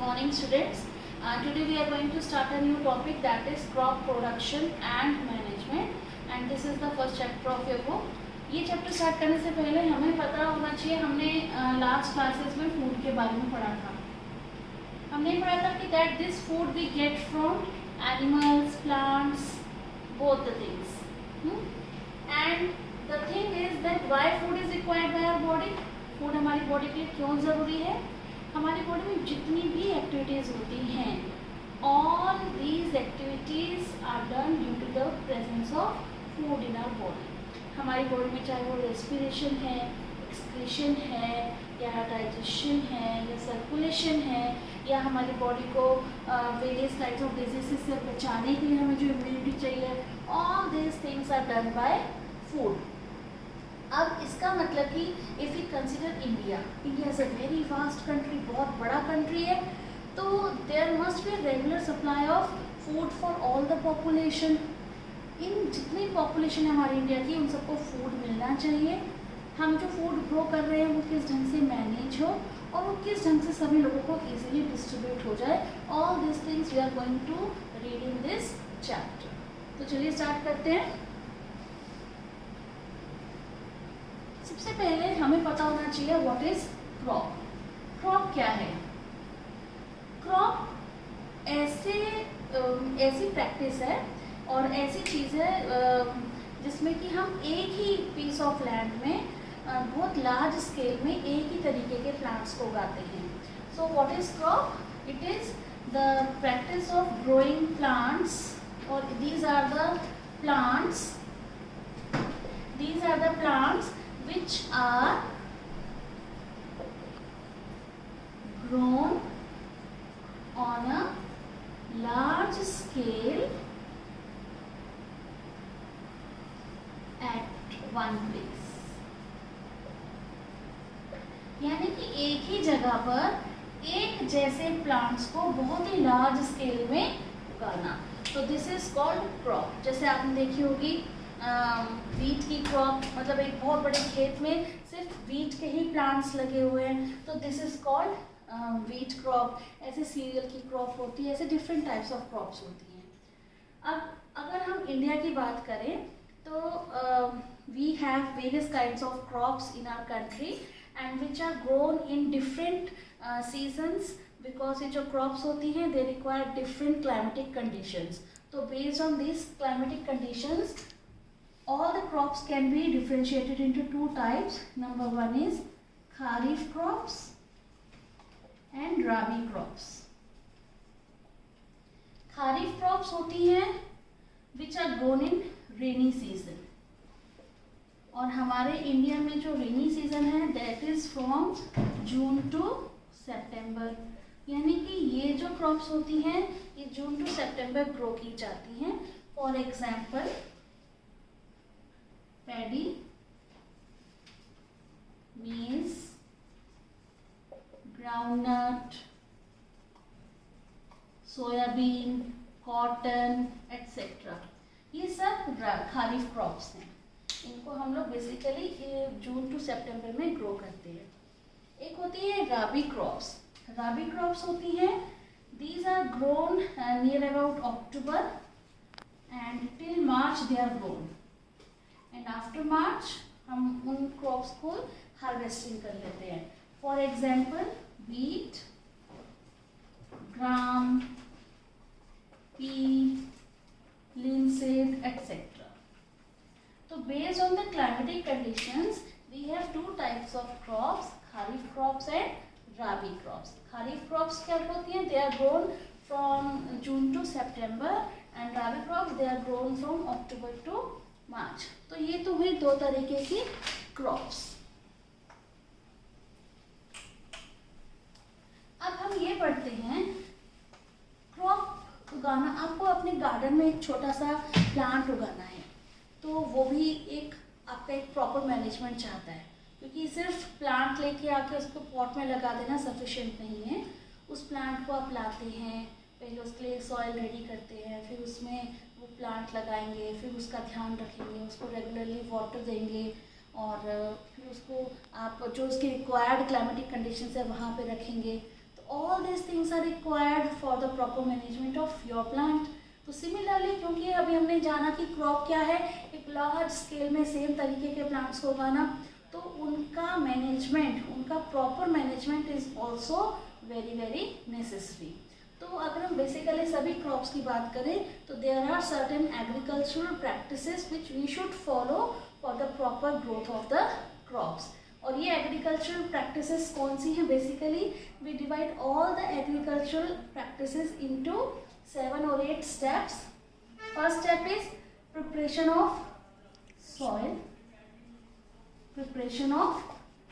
morning students. Today we are going to start a new topic, that is crop production and management, and this is the first chapter of your book. ये chapter start करने से पहले हमें पता होना चाहिए, हमने last classes में फूड के बारे में पढ़ा था. हमने पढ़ा था कि that this food we get from animals, plants, both the things. And the thing is that why food is required by our body. Food हमारी बॉडी के लिए क्यों ज़रूरी है. हमारी बॉडी में जितनी भी एक्टिविटीज़ होती हैं, all these activities are done due to the presence of food in our body. हमारी बॉडी में चाहे वो रेस्पिरेशन है, एक्सक्रीशन है, या डाइजेशन है, या सर्कुलेशन है, या हमारी बॉडी को वेरियस टाइप्स ऑफ डिजीज़ से बचाने के लिए हमें जो इम्यूनिटी चाहिए, all these things are done by food. अब इसका मतलब कि if you consider India is a very vast country, बहुत बड़ा कंट्री है, तो there must be regular supply of food for all the population. इन जितनी पॉपुलेशन है हमारी इंडिया की, उन सबको फूड मिलना चाहिए. हम जो फूड ग्रो कर रहे हैं वो किस ढंग से मैनेज हो और वो किस ढंग से सभी लोगों को ईजिली डिस्ट्रीब्यूट हो जाए. All this things we are going to read in this chapter. तो चलिए स्टार्ट करते हैं. सबसे पहले हमें पता होना चाहिए व्हाट इज क्रॉप. क्रॉप क्या है. क्रॉप ऐसी प्रैक्टिस है और ऐसी चीज़ है जिसमें कि हम एक ही पीस ऑफ लैंड में बहुत लार्ज स्केल में एक ही तरीके के प्लांट्स को उगाते हैं. So what is crop. It is the practice of growing plants, और these are the plants which are grown on a large scale at one place. यानी कि एक ही जगह पर एक जैसे प्लांट्स को बहुत ही लार्ज स्केल में उगाना. तो दिस इज कॉल्ड क्रॉप. जैसे आपने देखी होगी वीट की क्रॉप, मतलब एक बहुत बड़े खेत में सिर्फ वीट के ही प्लांट्स लगे हुए हैं, तो this is called wheat crop. ऐसे सीरियल की क्रॉप होती है, ऐसे डिफरेंट टाइप्स ऑफ क्रॉप्स होती हैं. अब अगर हम इंडिया की बात करें तो we have various kinds of crops in our country and which are grown in different seasons, because ये जो क्रॉप्स होती हैं they require different climatic conditions. तो based on this climatic conditions, all the crops can be differentiated into two types. Number one is kharif crops and rabi crops. Kharif crops होती हैं which are grown in rainy season, और हमारे India में जो rainy season है that is from June to September. यानी कि ये जो क्रॉप्स होती हैं ये जून टू सितंबर ग्रो की जाती हैं. For example paddy, maize, groundnut, soybean, cotton etcetera. ये सब खारिफ क्रॉप्स हैं. इनको हम लोग बेसिकली जून टू सितंबर में ग्रो करते हैं. एक होती है राबी क्रॉप्स. राबी क्रॉप्स होती हैं, these are grown near about October and till March they are grown, and after March हम उन क्रॉप्स को हार्वेस्टिंग कर लेते हैं. For example wheat, gram, pea, linseed etcetera. तो based on the climatic conditions we have two types of crops, kharif crops and rabi crops. Kharif crops क्या होती हैं, they are grown from June to September, and rabi crops they are grown from October to मार्च. तो ये तो हुई दो तरीके की क्रॉप्स. अब हम ये पढ़ते हैं क्रॉप उगाना. आपको अपने गार्डन में एक छोटा सा प्लांट उगाना है, तो वो भी एक आपका एक प्रॉपर मैनेजमेंट चाहता है, क्योंकि सिर्फ प्लांट लेके आके उसको पॉट में लगा देना सफिशिएंट नहीं है. उस प्लांट को आप लाते हैं, पहले उसके लिए सॉइल रेडी करते हैं, फिर उसमें वो प्लांट लगाएंगे, फिर उसका ध्यान रखेंगे, उसको रेगुलरली वाटर देंगे, और फिर उसको आप जो उसकी रिक्वायर्ड क्लाइमेटिक कंडीशन है वहाँ पे रखेंगे. तो all this things are required for the proper management of your plant. तो सिमिलरली, क्योंकि अभी हमने जाना कि क्रॉप क्या है, एक लार्ज स्केल में सेम तरीके के प्लांट्स को उगाना, तो उनका मैनेजमेंट, उनका proper management is also very very necessary. तो अगर हम बेसिकली सभी क्रॉप्स की बात करें तो there are certain agricultural practices which we should follow for the proper growth of the crops. और ये एग्रीकल्चरल प्रैक्टिसेस कौन सी हैं? Basically we divide all the agricultural practices into 7 or 8 steps. First step is preparation of soil. Preparation of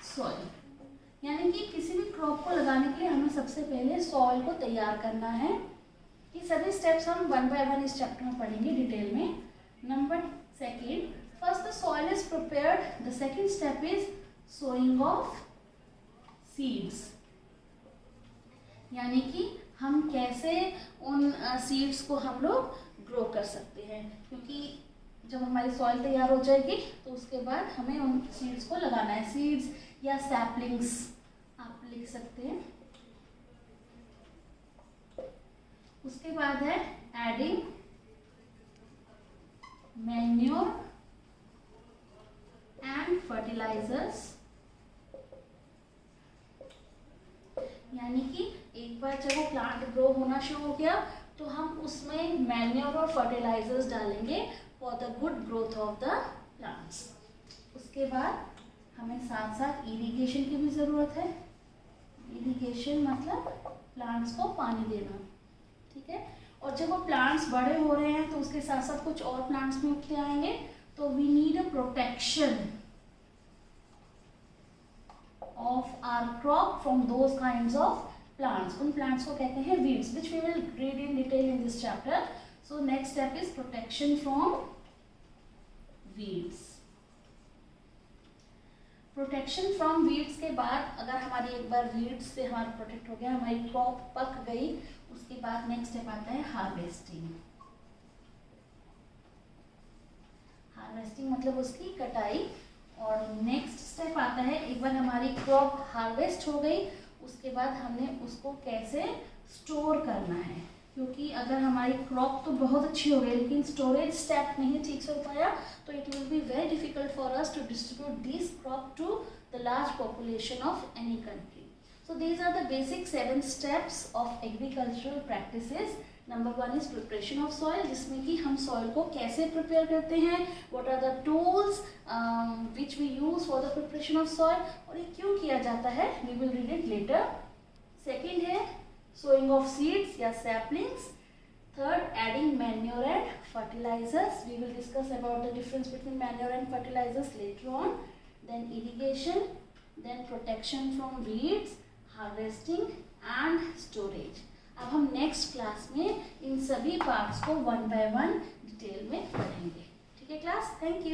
soil. यानी कि किसी भी crop को लगाने के लिए हमें सबसे पहले सॉइल को तैयार करना है। ये सभी स्टेप्स हम 1 by 1 इस चैप्टर में पढ़ेंगे डिटेल में। Number second, first the soil is prepared, the second step is sowing of seeds. यानी कि हम कैसे उन सीड्स को हम लोग ग्रो कर सकते हैं, क्योंकि जब हमारी सॉइल तैयार हो जाएगी तो उसके बाद हमें उन सीड्स को लगाना है। सीड्स या सैपलिंग्स आप लिख सकते हैं। उसके बाद है एडिंग मैन्योर एंड फर्टिलाइजर्स। यानी कि एक बार जब वो प्लांट ग्रो होना शुरू हो गया तो हम उसमें मैन्योर और फर्टिलाइजर्स डालेंगे for the good growth of the plants. उसके बाद हमें साथ साथ इरिगेशन की भी ज़रूरत है। इरिगेशन मतलब प्लांट्स को पानी देना, ठीक है। और जब वो प्लांट्स बड़े हो रहे हैं तो उसके साथ साथ कुछ और प्लांट्स भी उगते आएंगे, तो we need a protection of our crop from those kinds of plants. उन प्लांट्स को कहते हैं weeds, which we will read in detail in this chapter. So next step is protection from weeds. Protection from weeds के बाद अगर हमारी एक बार weeds से हमारा प्रोटेक्ट हो गया, हमारी क्रॉप पक गई, उसके बाद नेक्स्ट स्टेप आता है हार्वेस्टिंग। हार्वेस्टिंग मतलब उसकी कटाई। और नेक्स्ट स्टेप आता है, एक बार हमारी क्रॉप हार्वेस्ट हो गई उसके बाद हमने उसको कैसे स्टोर करना है, क्योंकि अगर हमारी क्रॉप तो बहुत अच्छी हो गई लेकिन स्टोरेज स्टेप नहीं ठीक से हो पाया तो it will be very difficult for us to distribute this crop to the large population of any country. So these are the basic 7 steps of agricultural practices. Number 1 is preparation of soil, जिसमें कि हम soil को कैसे prepare करते हैं, what are the tools which we use for the preparation of soil, और ये क्यों किया जाता है, we will read it letter. Second है sowing of seeds या saplings. Third, adding manure and fertilizers. We will discuss about the difference between manure and fertilizers later on. Then irrigation, then protection from weeds, harvesting and storage. अब हम next class में इन सभी parts को 1 by 1 detail में पढ़ेंगे। ठीक है class, thank you.